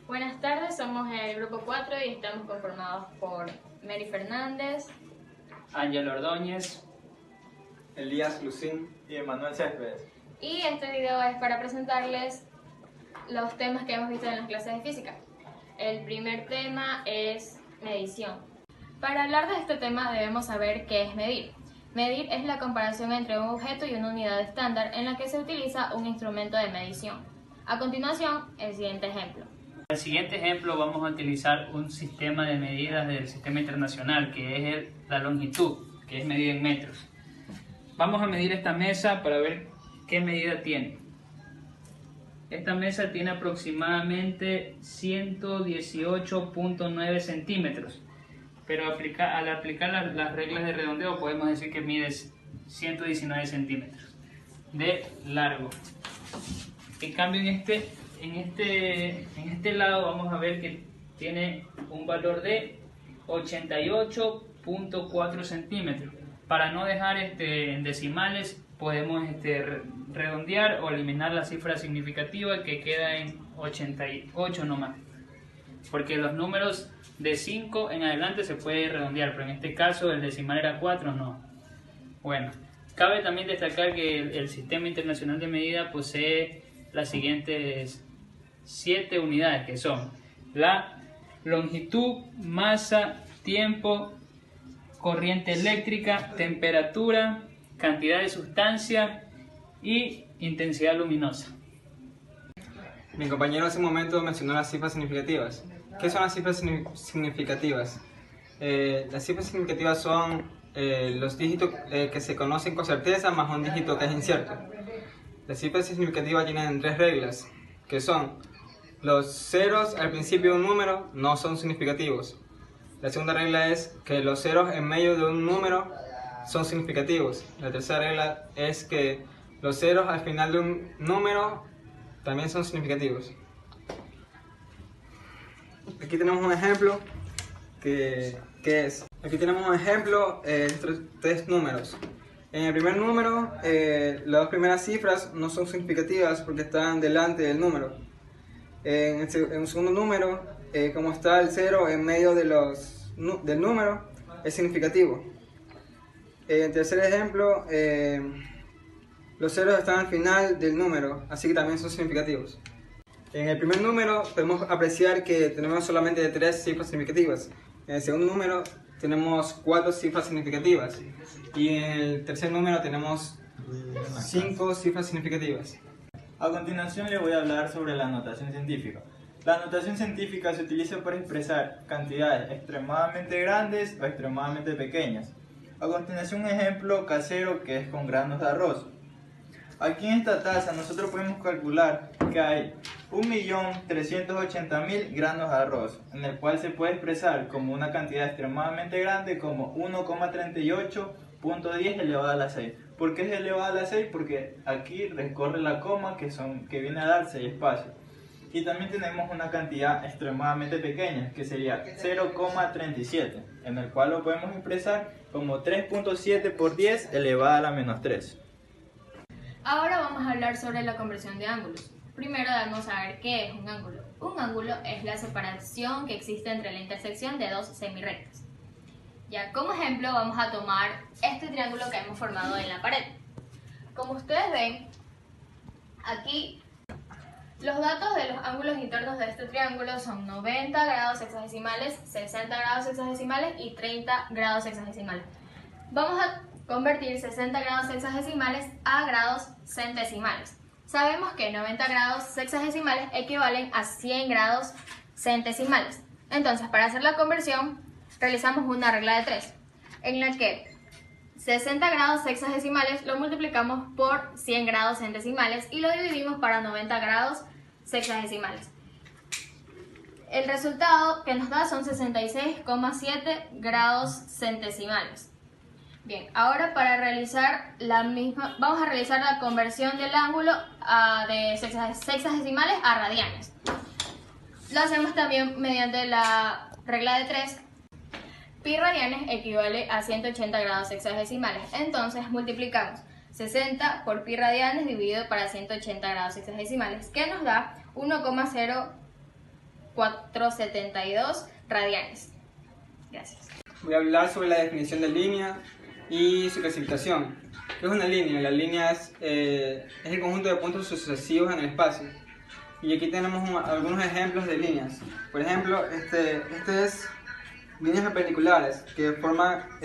Buenas tardes, somos el grupo 4 y estamos conformados por Mary Fernández, Ángel Ordóñez, Elías Lucín y Emanuel Céspedes. y este video es para presentarles los temas que hemos visto en las clases de física. El primer tema es medición. Para hablar de este tema debemos saber qué es medir. Medir es la comparación entre un objeto y una unidad estándar en la que se utiliza un instrumento de medición. A continuación, el siguiente ejemplo. En el siguiente ejemplo vamos a utilizar un sistema de medidas del sistema internacional que es la longitud, que es medida en metros. Vamos a medir esta mesa para ver qué medida tiene. Esta mesa tiene aproximadamente 118.9 centímetros, pero al aplicar las reglas de redondeo podemos decir que mide 119 centímetros de largo. En cambio en este lado vamos a ver que tiene un valor de 88.4 centímetros. Para no dejar en decimales podemos redondear o eliminar la cifra significativa que queda en 88 nomás, porque los números de 5 en adelante se puede redondear, pero en este caso el decimal era 4, no. Bueno, cabe también destacar que el Sistema Internacional de Medida posee las siguientes 7 unidades, que son la longitud, masa, tiempo, corriente eléctrica, temperatura, cantidad de sustancia y intensidad luminosa. Mi compañero hace un momento mencionó las cifras significativas. ¿Qué son las cifras significativas? Las cifras significativas son los dígitos que se conocen con certeza más un dígito que es incierto. Las cifras significativas tienen 3 reglas, que son: los ceros al principio de un número no son significativos. La segunda regla es que los ceros en medio de un número son significativos. La tercera regla es que los ceros al final de un número también son significativos. Aquí tenemos un ejemplo aquí tenemos un ejemplo de 3 números. En el primer número, las 2 primeras cifras no son significativas porque están delante del número. En el segundo número, como está el 0 en medio del número, es significativo. En el tercer ejemplo, los ceros están al final del número, así que también son significativos. En el primer número podemos apreciar que tenemos solamente 3 cifras significativas. En el segundo número tenemos 4 cifras significativas. Y en el tercer número tenemos 5 cifras significativas. A continuación les voy a hablar sobre la notación científica. La notación científica se utiliza para expresar cantidades extremadamente grandes o extremadamente pequeñas. A continuación un ejemplo casero que es con granos de arroz. Aquí en esta taza nosotros podemos calcular que hay 1.380.000 granos de arroz, en el cual se puede expresar como una cantidad extremadamente grande como 1,38.10 elevado a la 6. ¿Por qué es elevado a la 6? Porque aquí recorre la coma que viene a dar 6 espacios. Y también tenemos una cantidad extremadamente pequeña que sería 0,37, en el cual lo podemos expresar como 3.7 por 10 elevado a la menos 3. Ahora vamos a hablar sobre la conversión de ángulos. Primero debemos saber qué es un ángulo. Un ángulo es la separación que existe entre la intersección de 2 semirrectas. Ya, como ejemplo vamos a tomar este triángulo que hemos formado en la pared. Como ustedes ven, aquí los datos de los ángulos internos de este triángulo son 90 grados sexagesimales, 60 grados sexagesimales y 30 grados sexagesimales. Vamos a convertir 60 grados sexagesimales a grados centesimales. Sabemos que 90 grados sexagesimales equivalen a 100 grados centesimales. Entonces, para hacer la conversión, realizamos una regla de 3, en la que 60 grados sexagesimales lo multiplicamos por 100 grados centesimales y lo dividimos para 90 grados sexagesimales. El resultado que nos da son 66,7 grados centesimales. Bien, ahora para realizar vamos a realizar la conversión del ángulo de sexagesimales a radianes. Lo hacemos también mediante la regla de 3. Pi radianes equivale a 180 grados sexagesimales. Entonces multiplicamos 60 por pi radianes dividido para 180 grados sexagesimales, que nos da 1,0 472 radianes. Gracias. Voy a hablar sobre la definición de línea y su clasificación. ¿Qué es una línea? La línea es el conjunto de puntos sucesivos en el espacio. Y aquí tenemos algunos ejemplos de líneas. Por ejemplo, este es líneas perpendiculares, que es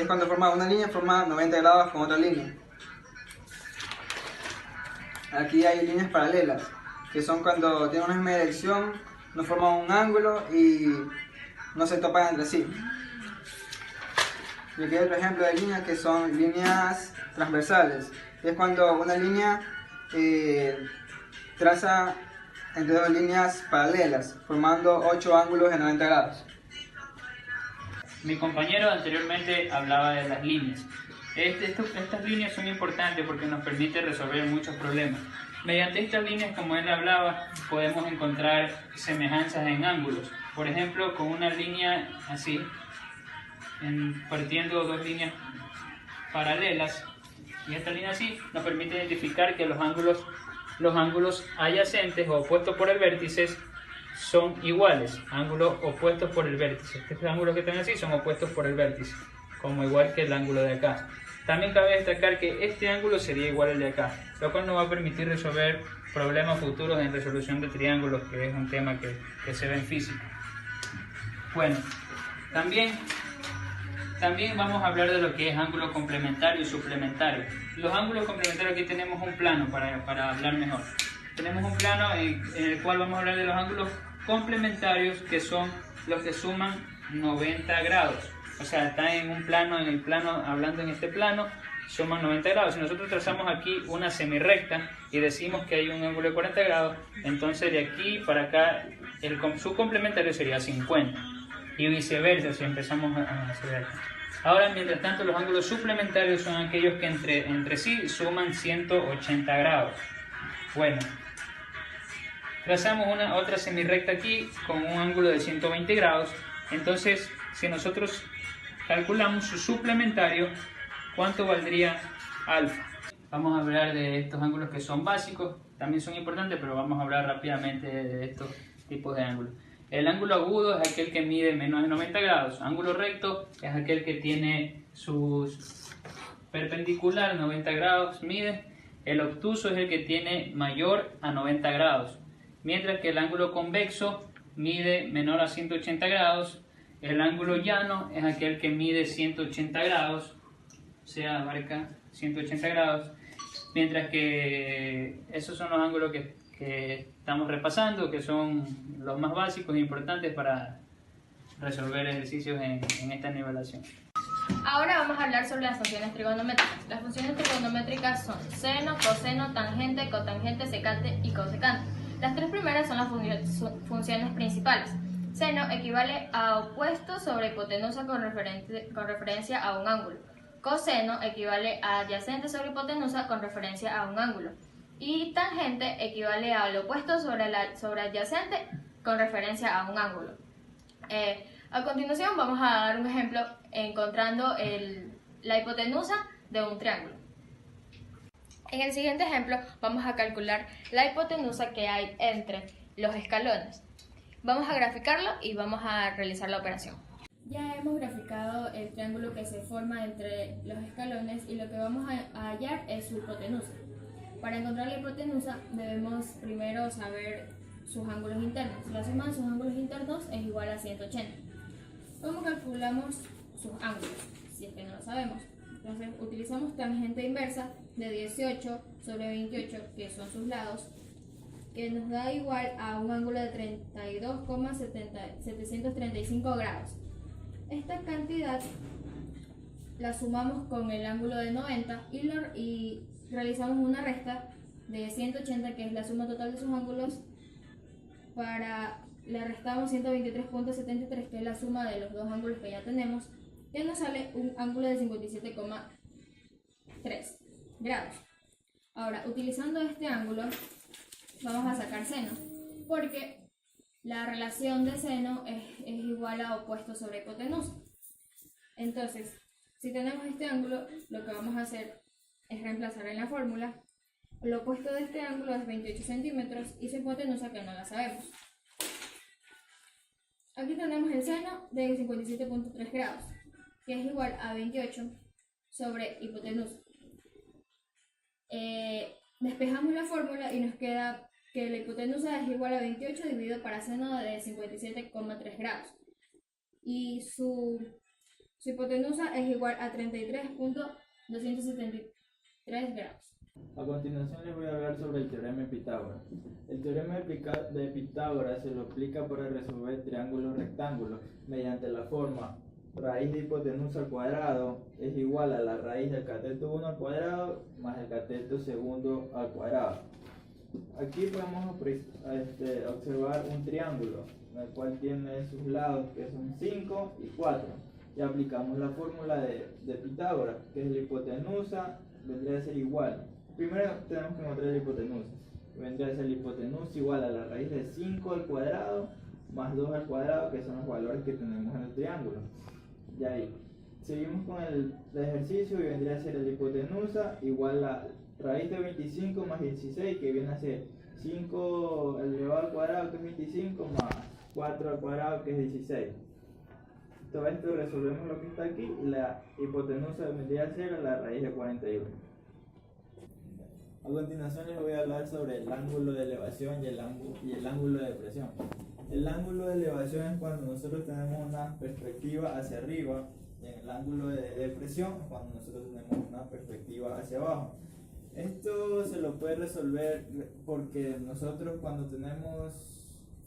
cuando forma una línea, forma 90 grados con otra línea. Aquí hay líneas paralelas, que son cuando tienen una misma dirección, no forman un ángulo y no se topan entre sí. Y aquí hay otro ejemplo de líneas que son líneas transversales, que es cuando una línea traza entre dos líneas paralelas, formando 8 ángulos de 90 grados. Mi compañero anteriormente hablaba de las líneas. Estas líneas son importantes porque nos permiten resolver muchos problemas. Mediante estas líneas, como él hablaba, podemos encontrar semejanzas en ángulos. Por ejemplo, con una línea así, partiendo dos líneas paralelas, y esta línea así, nos permite identificar que los ángulos adyacentes o opuestos por el vértice son iguales, ángulos opuestos por el vértice. Estos ángulos que están así son opuestos por el vértice, como igual que el ángulo de acá. También cabe destacar que este ángulo sería igual al de acá, lo cual nos va a permitir resolver problemas futuros en resolución de triángulos, que es un tema que se ve en física. Bueno, también vamos a hablar de lo que es ángulo complementario y suplementario. Los ángulos complementarios, aquí tenemos un plano para hablar mejor. Tenemos un plano en el cual vamos a hablar de los ángulos complementarios, que son los que suman 90 grados. O sea, están hablando en este plano, suman 90 grados. Si nosotros trazamos aquí una semirrecta y decimos que hay un ángulo de 40 grados, entonces de aquí para acá su complementario sería 50. Y viceversa, si empezamos a hacer acá. Ahora, mientras tanto, los ángulos suplementarios son aquellos que entre sí suman 180 grados. Bueno, trazamos otra semirrecta aquí con un ángulo de 120 grados. Entonces, si nosotros calculamos su suplementario, ¿cuánto valdría alfa? Vamos a hablar de estos ángulos que son básicos, también son importantes, pero vamos a hablar rápidamente de estos tipos de ángulos. El ángulo agudo es aquel que mide menos de 90 grados. Ángulo recto es aquel que tiene sus perpendicular 90 grados, mide. El obtuso es el que tiene mayor a 90 grados. Mientras que el ángulo convexo mide menor a 180 grados. El ángulo llano es aquel que mide 180 grados, o sea, abarca 180 grados. Mientras que esos son los ángulos que estamos repasando, que son los más básicos e importantes para resolver ejercicios en esta nivelación. Ahora vamos a hablar sobre las funciones trigonométricas. Las funciones trigonométricas son seno, coseno, tangente, cotangente, secante y cosecante. Las tres primeras son las funciones principales. Seno equivale a opuesto sobre hipotenusa con referencia a un ángulo. Coseno equivale a adyacente sobre hipotenusa con referencia a un ángulo. Y tangente equivale al opuesto sobre adyacente con referencia a un ángulo. A continuación vamos a dar un ejemplo encontrando la hipotenusa de un triángulo. En el siguiente ejemplo vamos a calcular la hipotenusa que hay entre los escalones. Vamos a graficarlo y vamos a realizar la operación. Ya hemos graficado el triángulo que se forma entre los escalones y lo que vamos a hallar es su hipotenusa. Para encontrar la hipotenusa debemos primero saber sus ángulos internos. La suma de sus ángulos internos es igual a 180. ¿Cómo calculamos sus ángulos? Si es que no lo sabemos. Entonces utilizamos tangente inversa de 18 sobre 28, que son sus lados, que nos da igual a un ángulo de 32,735 grados. Esta cantidad la sumamos con el ángulo de 90 y realizamos una resta de 180, que es la suma total de sus ángulos. Le restamos 123,73, que es la suma de los dos ángulos que ya tenemos, que nos sale un ángulo de 57,3 grados. Ahora, utilizando este ángulo, vamos a sacar seno, porque la relación de seno es igual a opuesto sobre hipotenusa. Entonces, si tenemos este ángulo, lo que vamos a hacer es reemplazar en la fórmula. El opuesto de este ángulo es 28 centímetros y su hipotenusa, que no la sabemos. Aquí tenemos el seno de 57.3 grados, que es igual a 28 sobre hipotenusa. Despejamos la fórmula y nos queda que la hipotenusa es igual a 28 dividido para seno de 57,3 grados. Y su hipotenusa es igual a 33.273 grados. A continuación les voy a hablar sobre el teorema de Pitágoras. El teorema de Pitágoras se lo aplica para resolver triángulos rectángulos mediante la forma raíz de hipotenusa al cuadrado es igual a la raíz del cateto 1 al cuadrado más el cateto segundo al cuadrado. Aquí podemos observar un triángulo, el cual tiene sus lados que son 5 y 4. Y aplicamos la fórmula de Pitágoras, que es la hipotenusa, vendría a ser igual. Primero tenemos que encontrar la hipotenusa. Vendría a ser la hipotenusa igual a la raíz de 5 al cuadrado más 2 al cuadrado, que son los valores que tenemos en el triángulo. Y ahí seguimos con el ejercicio y vendría a ser la hipotenusa igual a raíz de 25 más 16, que viene a ser 5 elevado al cuadrado, que es 25, más 4 al cuadrado, que es 16. Todo esto resolvemos lo que está aquí y la hipotenusa vendría a ser la raíz de 41. A continuación les voy a hablar sobre el ángulo de elevación y el ángulo de depresión. El ángulo de elevación es cuando nosotros tenemos una perspectiva hacia arriba, y el ángulo de depresión es cuando nosotros tenemos una perspectiva hacia abajo. Esto se lo puede resolver porque nosotros cuando tenemos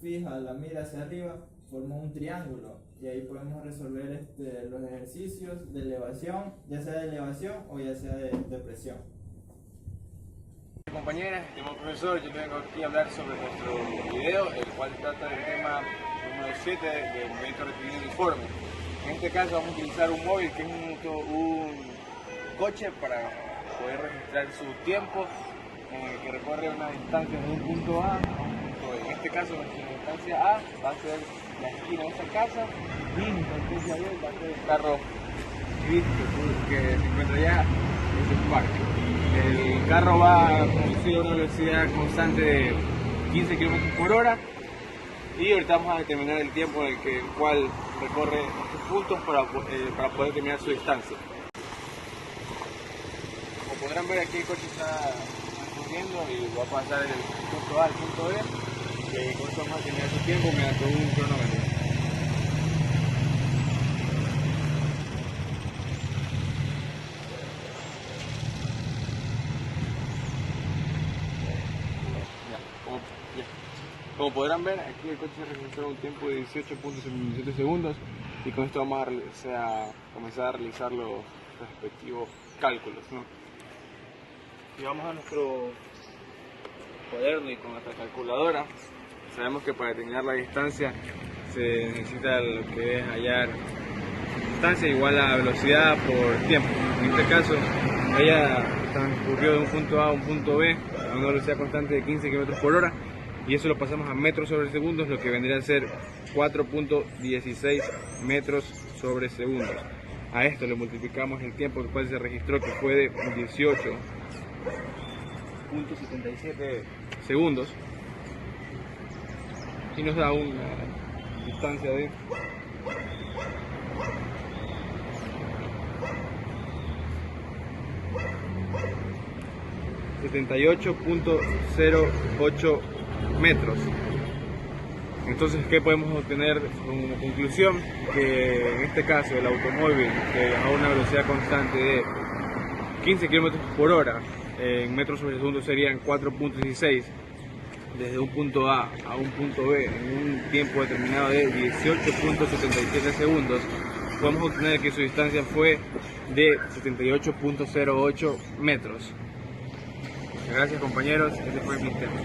fija la mira hacia arriba formamos un triángulo y ahí podemos resolver los ejercicios de elevación, ya sea de elevación o ya sea de depresión. Compañeras, estimado profesor, yo vengo aquí a hablar sobre nuestro video, el cual trata del tema número 7 del movimiento rectilíneo uniforme. En este caso vamos a utilizar un móvil que es un coche para poder registrar su tiempo, que recorre una distancia de un punto A a un punto B. En este caso nuestra distancia A va a ser la esquina de esta casa y nuestra distancia B va a ser el carro gris que se encuentra allá en ese parque. El carro va a conducir a una velocidad constante de 15 km por hora y ahorita vamos a determinar el tiempo en el cual recorre estos puntos para poder determinar su distancia. Como podrán ver, aquí el coche está corriendo y va a pasar del punto A al punto B, y con eso vamos a determinar su tiempo mediante un cronómetro. Como podrán ver, aquí el coche registró un tiempo de 18.77 segundos y con esto vamos a comenzar a realizar los respectivos cálculos, ¿no? Si vamos a nuestro cuaderno y con nuestra calculadora, sabemos que para determinar la distancia se necesita lo que es hallar distancia igual a velocidad por tiempo. En este caso, ella transcurrió de un punto A a un punto B a una velocidad constante de 15 km por hora. Y eso lo pasamos a metros sobre segundos, lo que vendría a ser 4.16 metros sobre segundos. A esto le multiplicamos el tiempo el cual se registró, que fue de 18.77 segundos, y nos da una distancia de 78.08 metros. Entonces, ¿qué podemos obtener como conclusión? Que en este caso el automóvil, que a una velocidad constante de 15 km por hora en metros sobre segundo serían 4.16 desde un punto A a un punto B en un tiempo determinado de 18.77 segundos, podemos obtener que su distancia fue de 78.08 metros. Gracias compañeros, este fue mi tema.